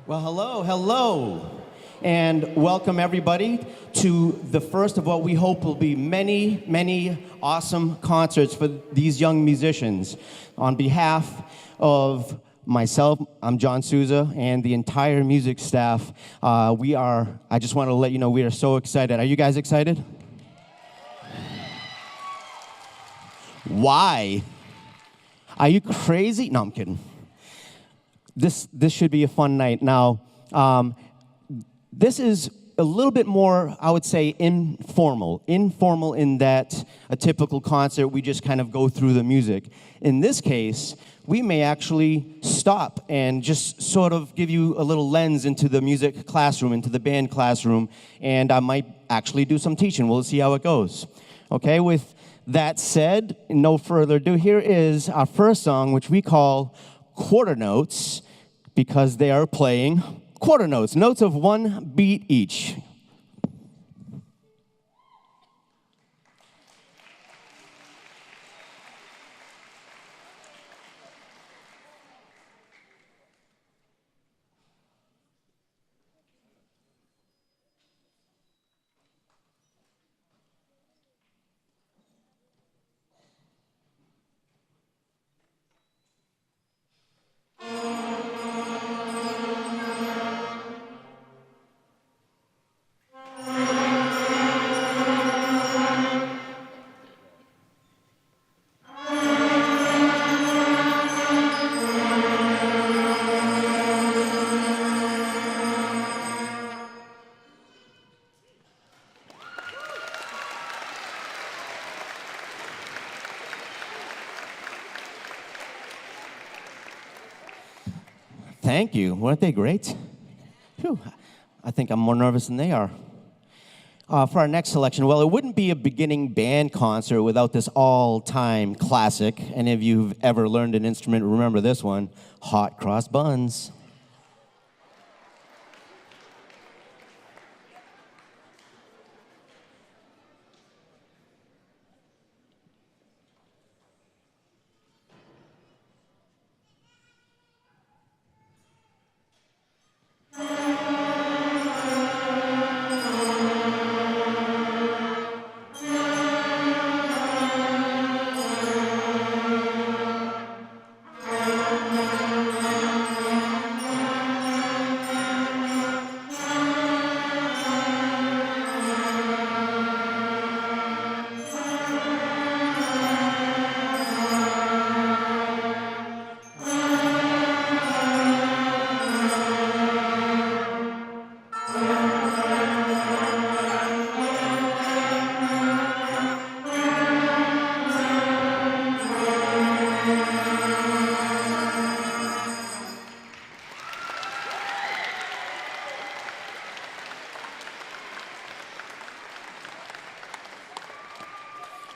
Well, hello, hello, and welcome everybody to the first of what we hope will be many, many awesome concerts for these young musicians. On behalf of myself, I'm John Souza, and the entire music staff, I just want to let you know we are so excited. Are you guys excited? Why? Are you crazy? No, I'm kidding. This should be a fun night. Now, this is a little bit more, I would say, informal. Informal in that a typical concert, we just kind of go through the music. In this case, we may actually stop and just sort of give you a little lens into the music classroom, into the band classroom, and I might actually do some teaching. We'll see how it goes. Okay, with that said, no further ado, here is our first song, which we call Quarter Notes, because they are playing quarter notes, notes of one beat each. Thank you. Weren't they great? Whew. I think I'm more nervous than they are. For our next selection, well, it wouldn't be a beginning band concert without this all-time classic. Any of you who've ever learned an instrument remember this one, Hot Cross Buns.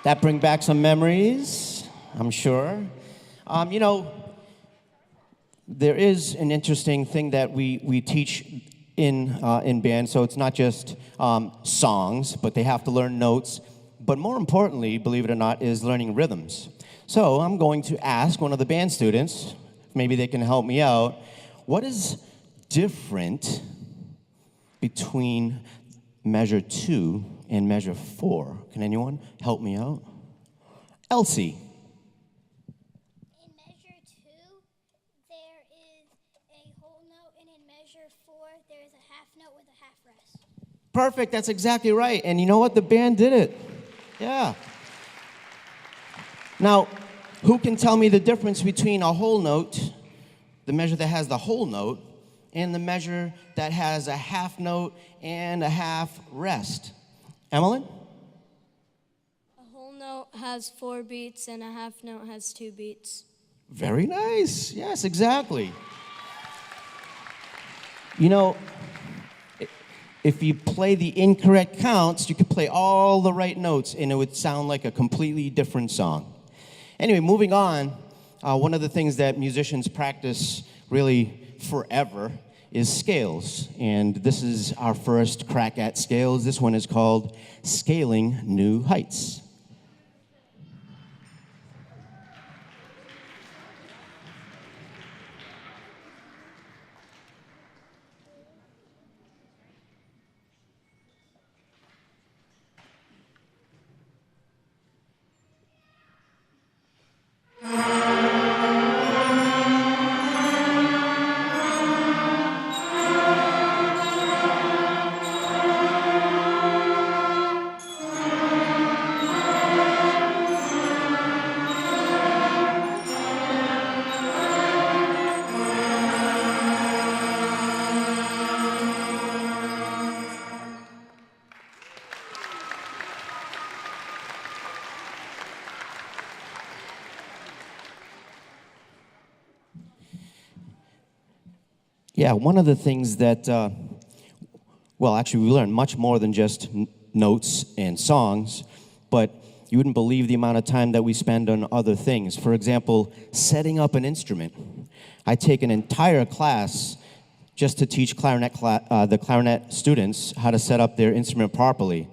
That bring back some memories, I'm sure. There is an interesting thing that we teach in band, so it's not just songs, but they have to learn notes. But more importantly, believe it or not, is learning rhythms. So I'm going to ask one of the band students, maybe they can help me out, what is different between measure 2 and measure 4? Can anyone help me out? Elsie. In measure 2, there is a whole note, and in measure 4, there is a half note with a half rest. Perfect, that's exactly right. And you know what? The band did it. Yeah. Now, who can tell me the difference between a whole note, the measure that has the whole note, and the measure that has a half note and a half rest? Emmeline? A whole note has 4 beats and a half note has 2 beats. Very nice. Yes, exactly. You know, if you play the incorrect counts, you could play all the right notes and it would sound like a completely different song. Anyway, moving on, one of the things that musicians practice really forever is scales. And this is our first crack at scales. This one is called Scaling New Heights. Yeah, one of the things that, well, actually, we learned much more than just notes and songs, but you wouldn't believe the amount of time that we spend on other things. For example, setting up an instrument. I take an entire class just to teach the clarinet students how to set up their instrument properly.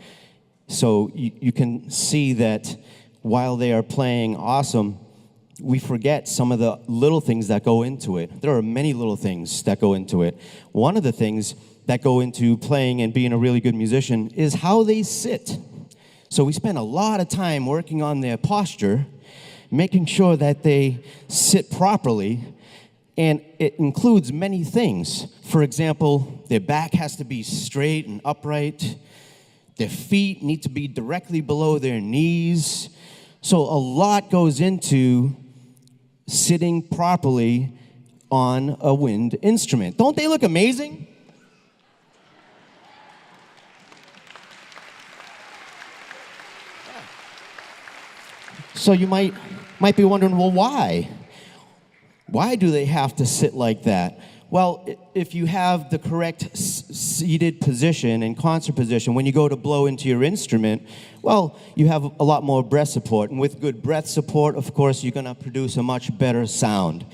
So you can see that while they are playing awesome, we forget some of the little things that go into it. There are many little things that go into it. One of the things that go into playing and being a really good musician is how they sit. So we spend a lot of time working on their posture, making sure that they sit properly, and it includes many things. For example, their back has to be straight and upright. Their feet need to be directly below their knees. So a lot goes into sitting properly on a wind instrument. Don't they look amazing? So you might be wondering, well, why? Why do they have to sit like that? Well, if you have the correct seated position and concert position, when you go to blow into your instrument, well, you have a lot more breath support. And with good breath support, of course, you're going to produce a much better sound.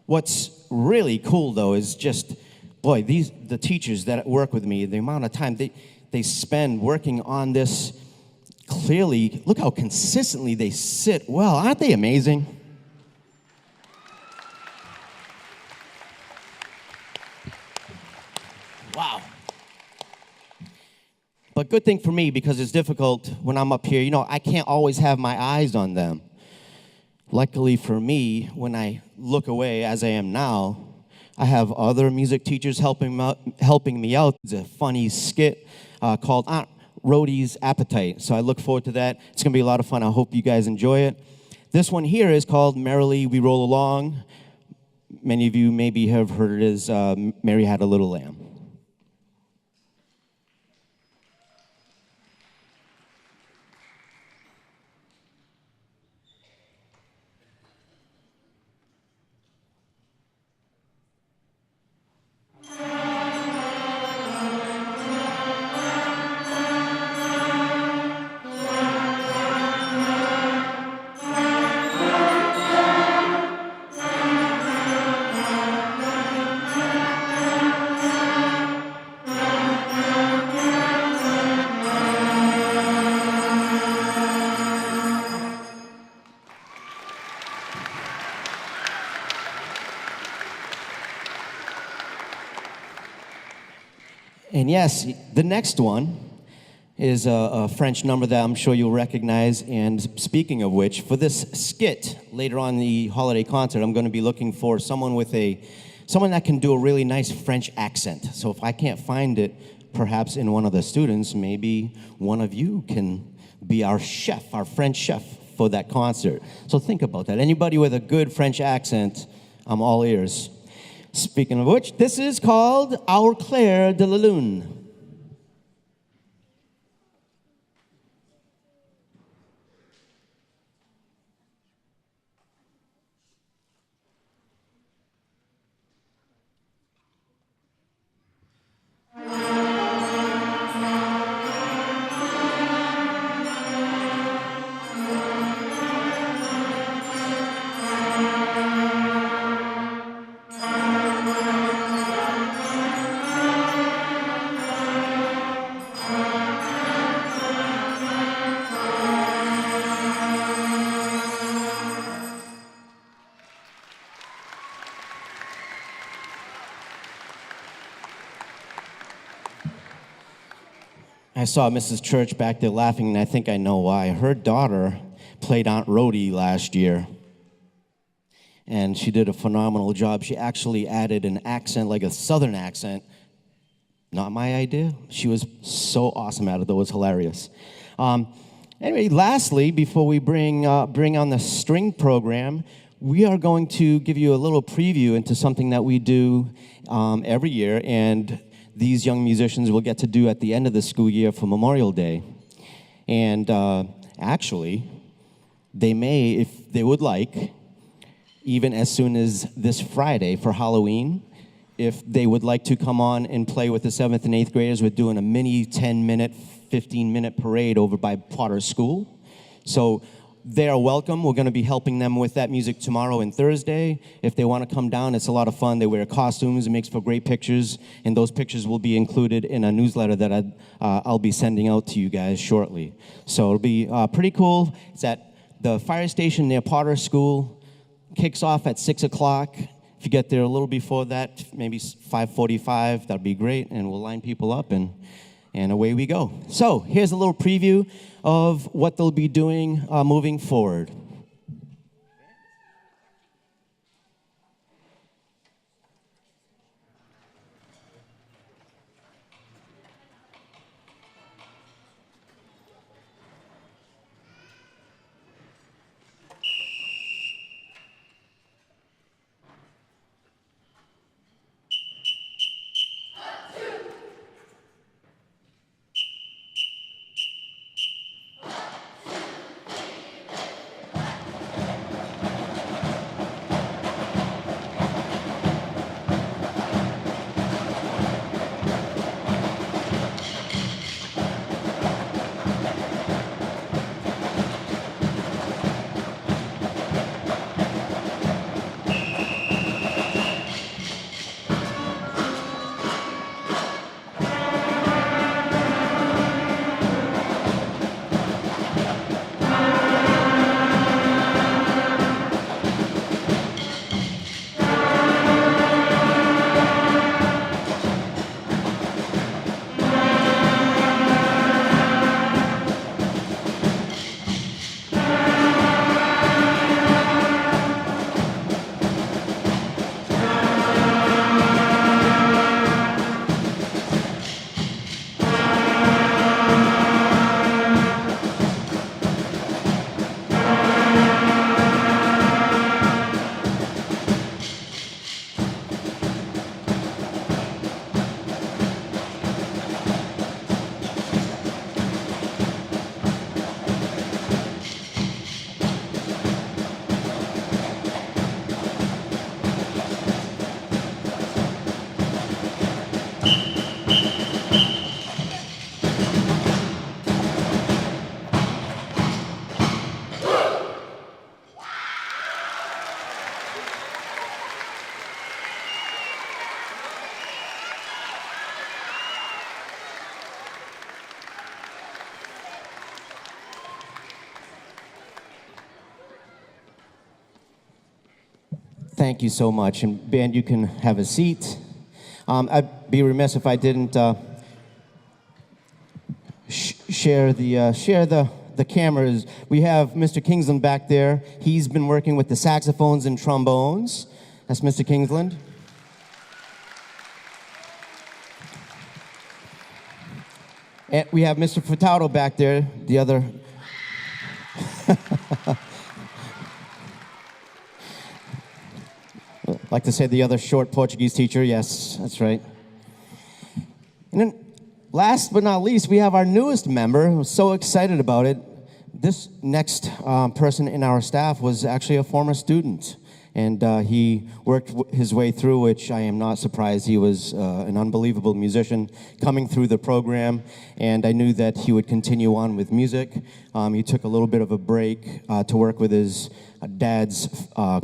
What's really cool, though, is just, boy, the teachers that work with me, the amount of time they spend working on this, clearly, look how consistently they sit well. Aren't they amazing? Wow. But good thing for me, because it's difficult when I'm up here. I can't always have my eyes on them. Luckily for me, when I look away, as I am now, I have other music teachers helping me out. It's a funny skit called Aunt Rhodey's Appetite. So I look forward to that. It's going to be a lot of fun. I hope you guys enjoy it. This one here is called Merrily We Roll Along. Many of you maybe have heard it as Mary Had a Little Lamb. And yes, the next one is a French number that I'm sure you'll recognize. And speaking of which, for this skit later on in the holiday concert, I'm going to be looking for someone that can do a really nice French accent. So if I can't find it, perhaps in one of the students, maybe one of you can be our chef, our French chef for that concert. So think about that. Anybody with a good French accent, I'm all ears. Speaking of which, this is called Our Clair de la Lune. I saw Mrs. Church back there laughing, and I think I know why. Her daughter played Aunt Rhodey last year, and she did a phenomenal job. She actually added an accent, like a southern accent. Not my idea. She was so awesome at it, though. It was hilarious. Anyway, lastly, before we bring on the string program, we are going to give you a little preview into something that we do every year, and these young musicians will get to do at the end of the school year for Memorial Day. And actually, they may, if they would like, even as soon as this Friday for Halloween, if they would like to come on and play with the 7th and 8th graders, we're doing a mini 10-minute, 15-minute parade over by Potter School. So they are welcome. We're going to be helping them with that music tomorrow and Thursday. If they want to come down, it's a lot of fun. They wear costumes. It makes for great pictures, and those pictures will be included in a newsletter that I'll be sending out to you guys shortly. So it'll be pretty cool. It's at the fire station near Potter School. Kicks off at 6 o'clock. If you get there a little before that, maybe 5:45, that'd be great, and we'll line people up, and away we go. So here's a little preview of what they'll be doing moving forward. Thank you so much. And band, you can have a seat. I'd be remiss if I didn't share the cameras. We have Mr. Kingsland back there. He's been working with the saxophones and trombones. That's Mr. Kingsland. And we have Mr. Furtado back there, the other. Like to say the other short Portuguese teacher. Yes, that's right. And then last but not least, we have our newest member. I'm so excited about it. This next person in our staff was actually a former student. And he worked his way through, which I am not surprised. He was an unbelievable musician coming through the program, and I knew that he would continue on with music. He took a little bit of a break to work with his dad's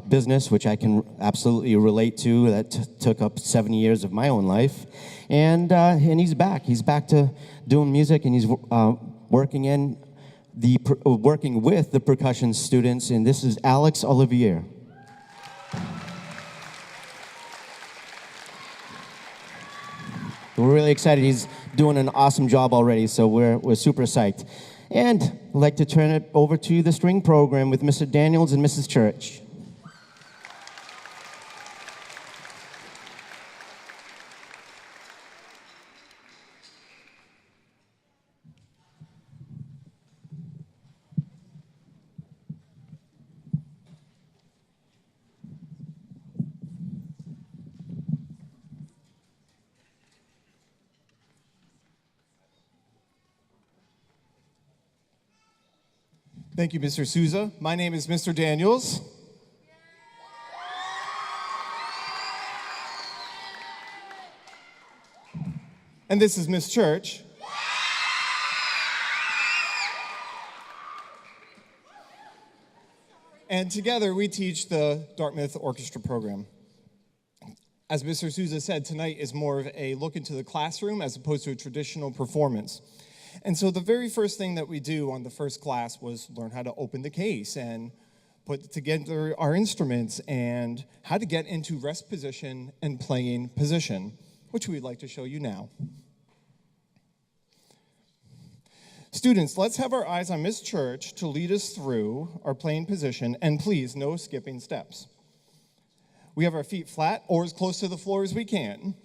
business, which I can absolutely relate to. That took up 7 years of my own life. And he's back. He's back to doing music, and he's working with the percussion students, and this is Alex Olivier. We're really excited. He's doing an awesome job already, so we're super psyched. And I'd like to turn it over to the string program with Mr. Daniels and Mrs. Church. Thank you, Mr. Souza. My name is Mr. Daniels. And this is Miss Church. And together we teach the Dartmouth orchestra program. As Mr. Souza said, tonight is more of a look into the classroom as opposed to a traditional performance. And so the very first thing that we do on the first class was learn how to open the case and put together our instruments and how to get into rest position and playing position, which we'd like to show you now. Students, let's have our eyes on Miss Church to lead us through our playing position, and please, no skipping steps. We have our feet flat or as close to the floor as we can,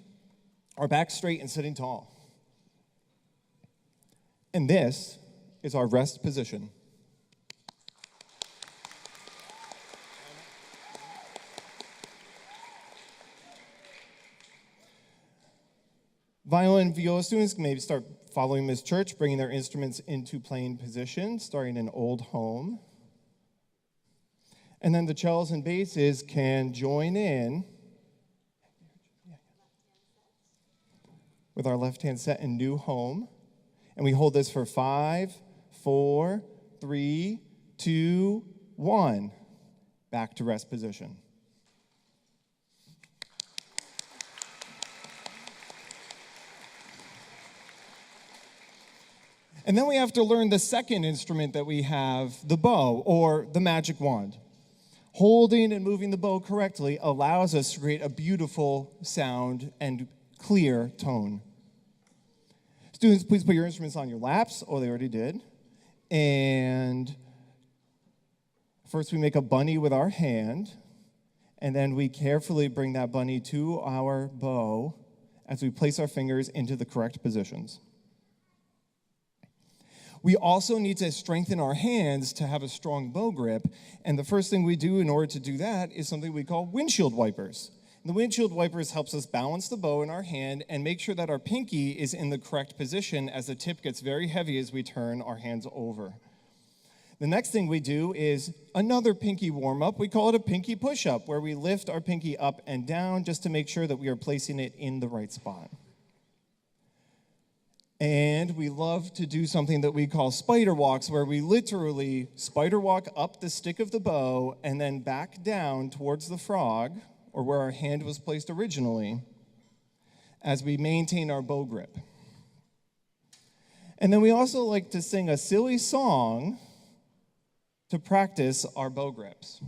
our back straight and sitting tall. And this is our rest position. Violin and viola students can maybe start following Miss Church, bringing their instruments into playing position, starting in Old Home. And then the cellos and basses can join in with our left-hand set in New Home. And we hold this for 5, 4, 3, 2, 1. Back to rest position. And then we have to learn the second instrument that we have, the bow, or the magic wand. Holding and moving the bow correctly allows us to create a beautiful sound and clear tone. Students, please put your instruments on your laps. Oh, they already did. And first we make a bunny with our hand, and then we carefully bring that bunny to our bow as we place our fingers into the correct positions. We also need to strengthen our hands to have a strong bow grip, and the first thing we do in order to do that is something we call windshield wipers. And the windshield wipers helps us balance the bow in our hand and make sure that our pinky is in the correct position as the tip gets very heavy as we turn our hands over. The next thing we do is another pinky warm-up. We call it a pinky push-up, where we lift our pinky up and down just to make sure that we are placing it in the right spot. And we love to do something that we call spider walks, where we literally spider walk up the stick of the bow and then back down towards the frog, or where our hand was placed originally, as we maintain our bow grip. And then we also like to sing a silly song to practice our bow grips.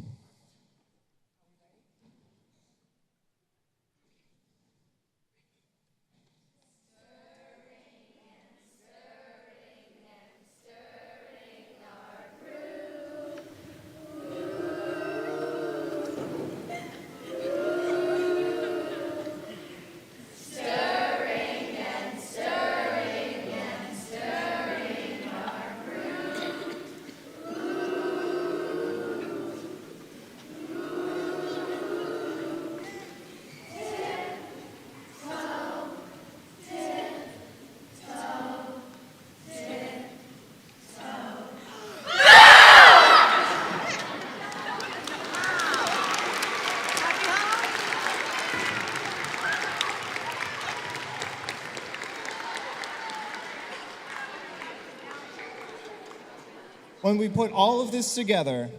When we put all of this together,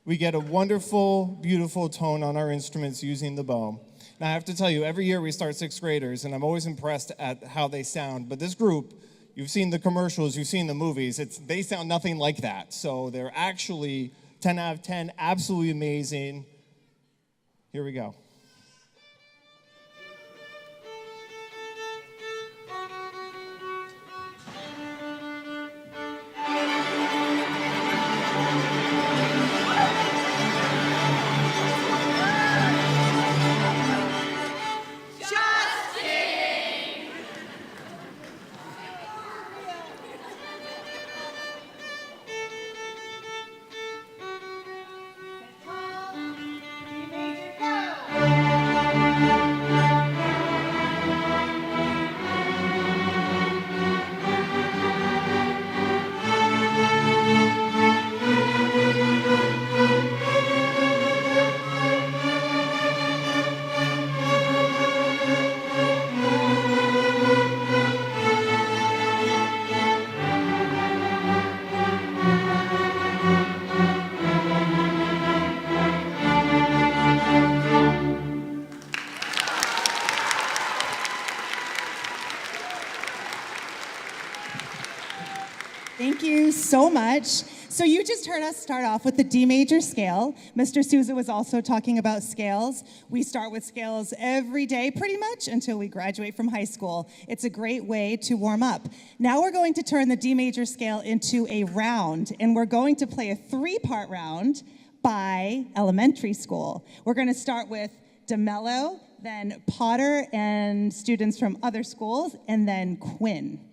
we get a wonderful, beautiful tone on our instruments using the bow. Now, I have to tell you, every year we start sixth graders, and I'm always impressed at how they sound. But this group, you've seen the commercials, you've seen the movies, they sound nothing like that. So they're actually 10 out of 10, absolutely amazing. Here we go. Thank you so much. So you just heard us start off with the D major scale. Mr. Souza was also talking about scales. We start with scales every day pretty much until we graduate from high school. It's a great way to warm up. Now we're going to turn the D major scale into a round, and we're going to play a 3-part round by elementary school. We're going to start with DeMello, then Potter and students from other schools, and then Quinn.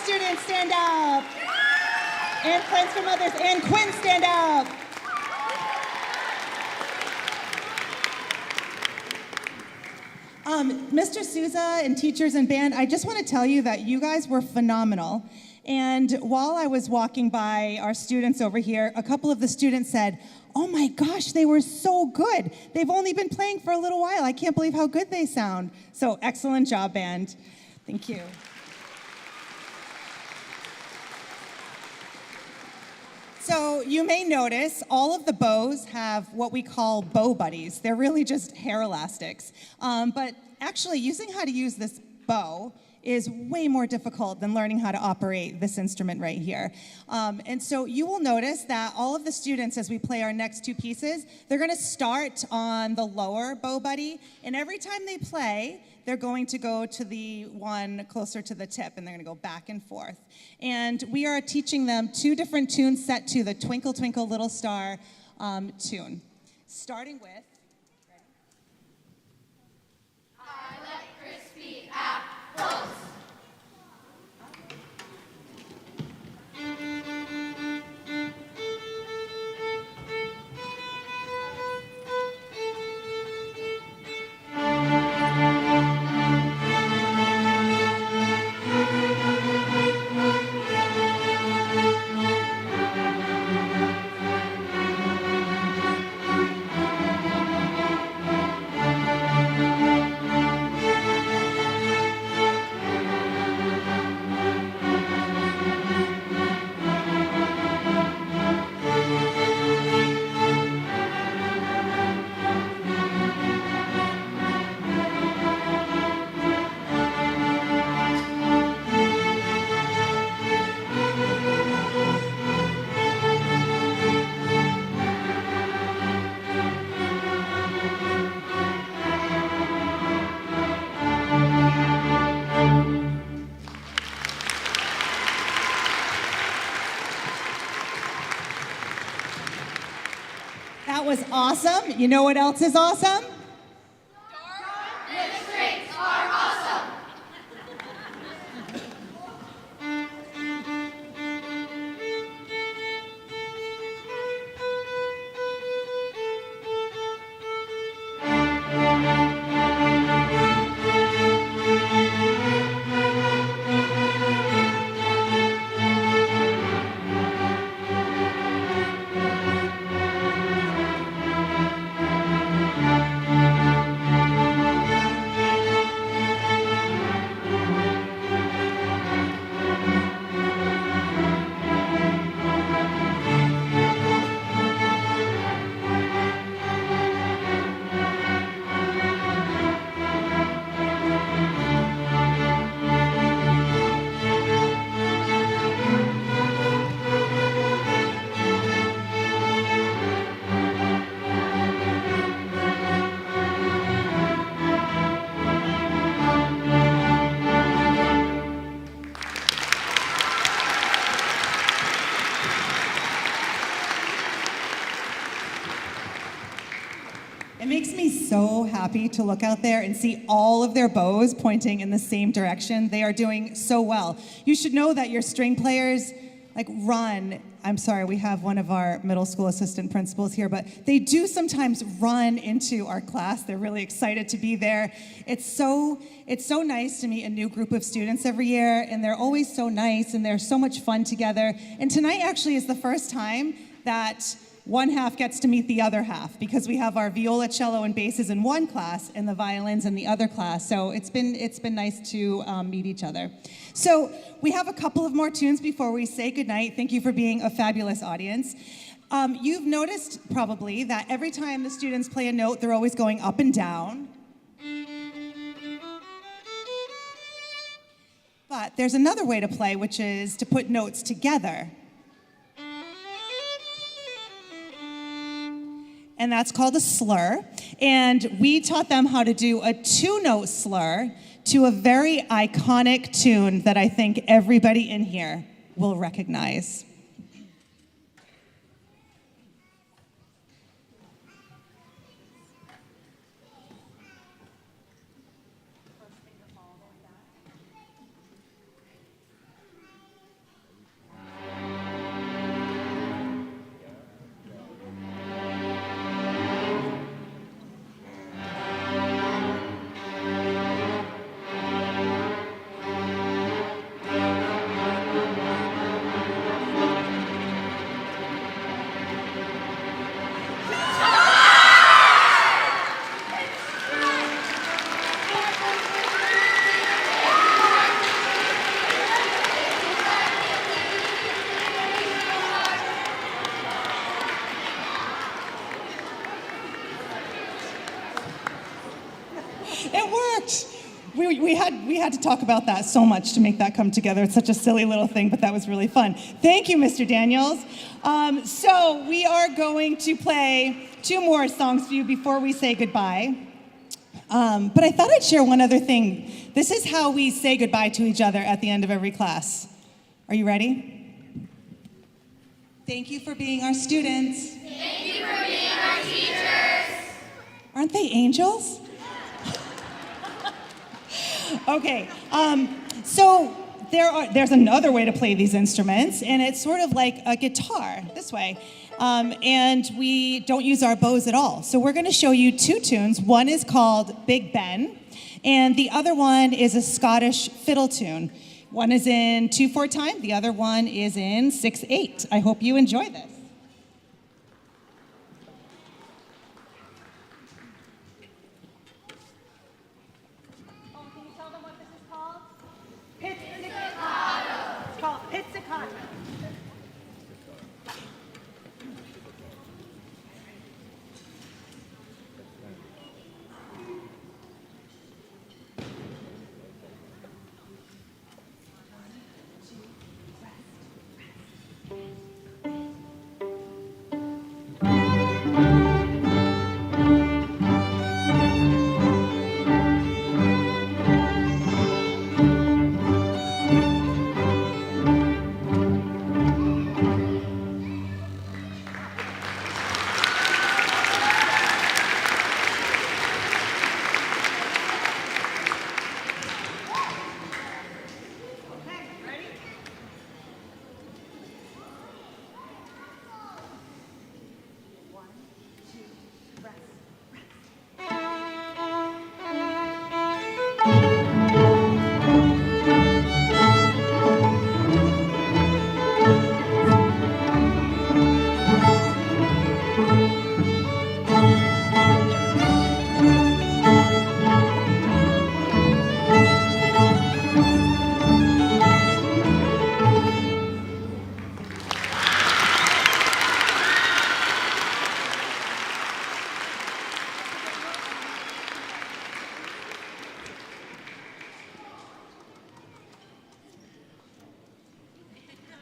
Students stand up. And friends from others. And Quinn, stand up. Mr. Souza and teachers and band, I just want to tell you that you guys were phenomenal. And while I was walking by our students over here, a couple of the students said, "Oh my gosh, they were so good. They've only been playing for a little while. I can't believe how good they sound." So excellent job, band. Thank you. So you may notice all of the bows have what we call bow buddies. They're really just hair elastics. But actually, using how to use this bow is way more difficult than learning how to operate this instrument right here. And so you will notice that all of the students, as we play our next two pieces, they're going to start on the lower bow buddy, and every time they play, they're going to go to the one closer to the tip, and they're going to go back and forth. And we are teaching them two different tunes set to the Twinkle, Twinkle, Little Star tune. Starting with... I like crispy apples. That was awesome. You know what else is awesome? Dartmouth strings are awesome. happy to look out there and see all of their bows pointing in the same direction. They are doing so well. You should know that your string players run. I'm sorry, we have one of our middle school assistant principals here, but they do sometimes run into our class. They're really excited to be there. It's so nice to meet a new group of students every year, and they're always so nice, and they're so much fun together. And tonight actually is the first time that one half gets to meet the other half, because we have our viola, cello, and basses in one class and the violins in the other class. So it's been nice to meet each other. So we have a couple of more tunes before we say goodnight. Thank you for being a fabulous audience. You've noticed probably that every time the students play a note, they're always going up and down. But there's another way to play, which is to put notes together. And that's called a slur. And we taught them how to do a two-note slur to a very iconic tune that I think everybody in here will recognize. It worked. We had to talk about that so much to make that come together. It's such a silly little thing, but that was really fun. Thank you, Mr. Daniels. So we are going to play two more songs for you before we say goodbye. But I thought I'd share one other thing. This is how we say goodbye to each other at the end of every class. Are you ready? Thank you for being our students. Thank you for being our teachers. Aren't they angels? Okay, so there's another way to play these instruments, and it's sort of like a guitar, this way. And we don't use our bows at all. So we're gonna show you two tunes. One is called Big Ben, and the other one is a Scottish fiddle tune. One is in 2/4 time, the other one is in 6/8. I hope you enjoy this.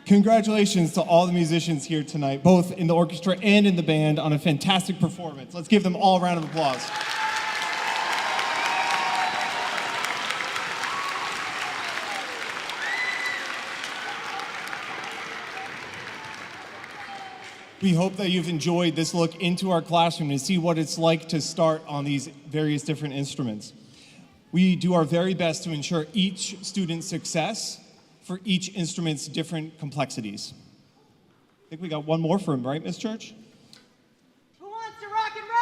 Congratulations to all the musicians here tonight, both in the orchestra and in the band, on a fantastic performance. Let's give them all a round of applause. We hope that you've enjoyed this look into our classroom to see what it's like to start on these various different instruments. We do our very best to ensure each student's success for each instrument's different complexities. I think we got one more for him, right, Ms. Church? Who wants to rock and roll?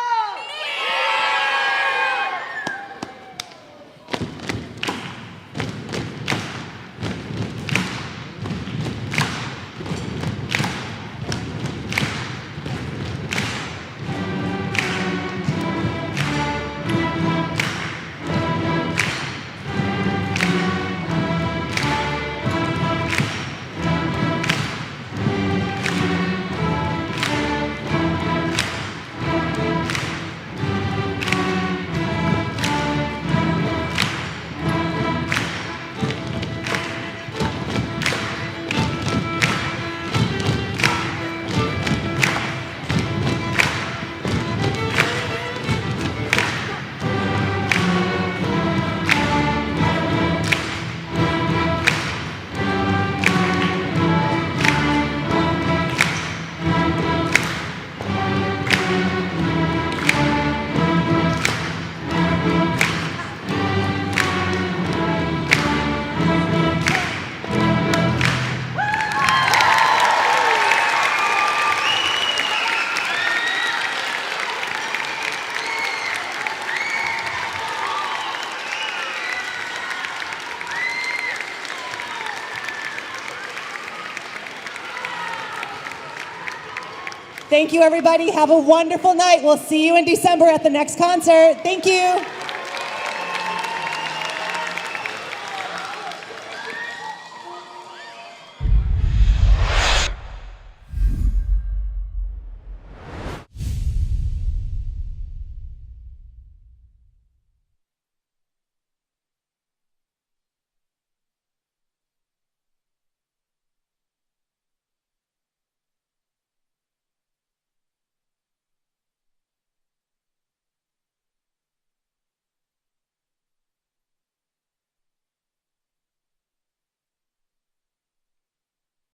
Thank you, everybody. Have a wonderful night. We'll see you in December at the next concert. Thank you.